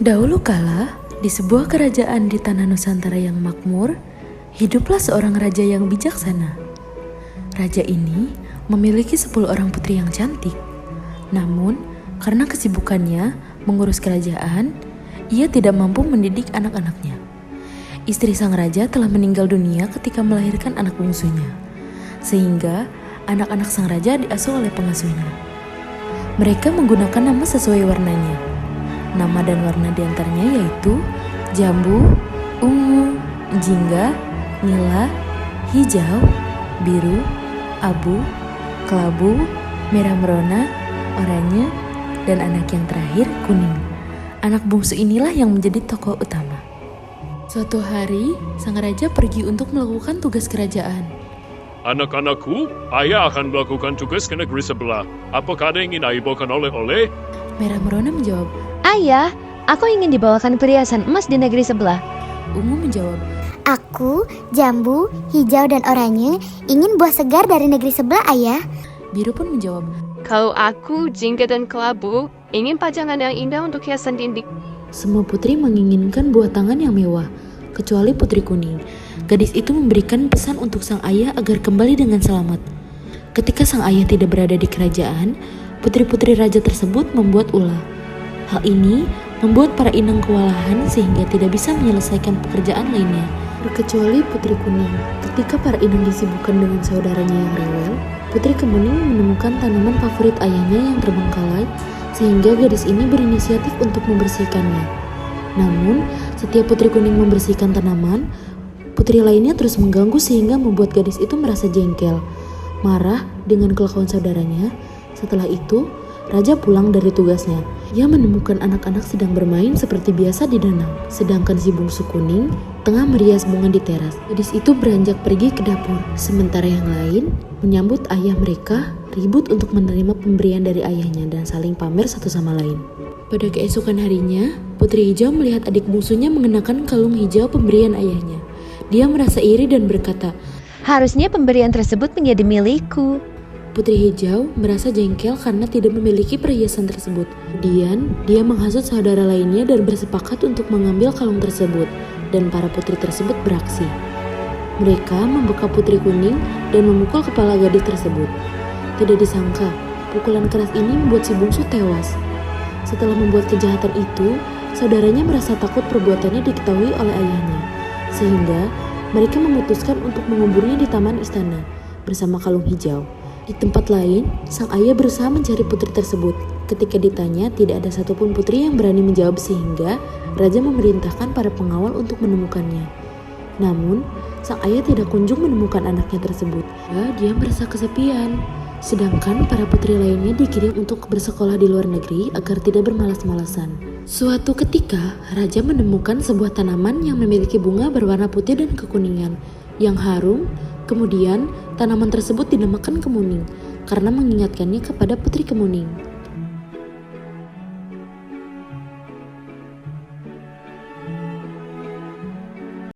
Dahulu kala, di sebuah kerajaan di tanah Nusantara yang makmur, hiduplah seorang raja yang bijaksana. Raja ini memiliki 10 orang putri yang cantik. Namun, karena kesibukannya mengurus kerajaan, ia tidak mampu mendidik anak-anaknya. Istri sang raja telah meninggal dunia ketika melahirkan anak bungsunya, sehingga anak-anak sang raja diasuh oleh pengasuhnya. Mereka menggunakan nama sesuai warnanya. Nama dan warna diantaranya yaitu jambu, ungu, jingga, nila, hijau, biru, abu, kelabu, merah merona, oranye, dan anak yang terakhir kuning. Anak bungsu inilah yang menjadi tokoh utama. Suatu hari, sang raja pergi untuk melakukan tugas kerajaan. Anak-anakku, ayah akan melakukan tugas ke negeri sebelah. Apakah ada yang ingin ayah bawakan oleh-oleh? Merah merona menjawab. Ayah, aku ingin dibawakan perhiasan emas di negeri sebelah. Ungu menjawab. Aku, jambu, hijau, dan oranye ingin buah segar dari negeri sebelah, ayah. Biru pun menjawab. Kalau aku, jingga dan kelabu, ingin pajangan yang indah untuk hiasan dinding. Semua putri menginginkan buah tangan yang mewah, kecuali putri kuning. Gadis itu memberikan pesan untuk sang ayah agar kembali dengan selamat. Ketika sang ayah tidak berada di kerajaan, putri-putri raja tersebut membuat ulah. Hal ini membuat para inang kewalahan sehingga tidak bisa menyelesaikan pekerjaan lainnya. Terkecuali putri kuning. Ketika para inang disibukkan dengan saudaranya yang rewel, putri kemuning menemukan tanaman favorit ayahnya yang terbengkalai, sehingga gadis ini berinisiatif untuk membersihkannya. Namun, setiap putri kuning membersihkan tanaman, putri lainnya terus mengganggu sehingga membuat gadis itu merasa jengkel, marah dengan kelakuan saudaranya. Setelah itu, raja pulang dari tugasnya. Ia menemukan anak-anak sedang bermain seperti biasa di danau, sedangkan si bungsu kuning tengah merias bunga di teras. Gadis itu beranjak pergi ke dapur, sementara yang lain menyambut ayah mereka, ribut untuk menerima pemberian dari ayahnya dan saling pamer satu sama lain. Pada keesokan harinya, putri hijau melihat adik bungsunya mengenakan kalung hijau pemberian ayahnya. Dia merasa iri dan berkata, Harusnya pemberian tersebut menjadi milikku. Putri hijau merasa jengkel karena tidak memiliki perhiasan tersebut. Kemudian, dia menghasut saudara lainnya dan bersepakat untuk mengambil kalung tersebut, dan para putri tersebut beraksi. Mereka membekap putri kuning dan memukul kepala gadis tersebut. Tidak disangka, pukulan keras ini membuat si bungsu tewas. Setelah membuat kejahatan itu, saudaranya merasa takut perbuatannya diketahui oleh ayahnya, sehingga mereka memutuskan untuk menguburnya di taman istana bersama kalung hijau. Di tempat lain, sang ayah berusaha mencari putri tersebut. Ketika ditanya, tidak ada satupun putri yang berani menjawab sehingga raja memerintahkan para pengawal untuk menemukannya. Namun, sang ayah tidak kunjung menemukan anaknya tersebut. Dia merasa kesepian. Sedangkan para putri lainnya dikirim untuk bersekolah di luar negeri agar tidak bermalas-malasan. Suatu ketika, raja menemukan sebuah tanaman yang memiliki bunga berwarna putih dan kekuningan yang harum. Kemudian, tanaman tersebut dinamakan kemuning karena mengingatkannya kepada putri kemuning.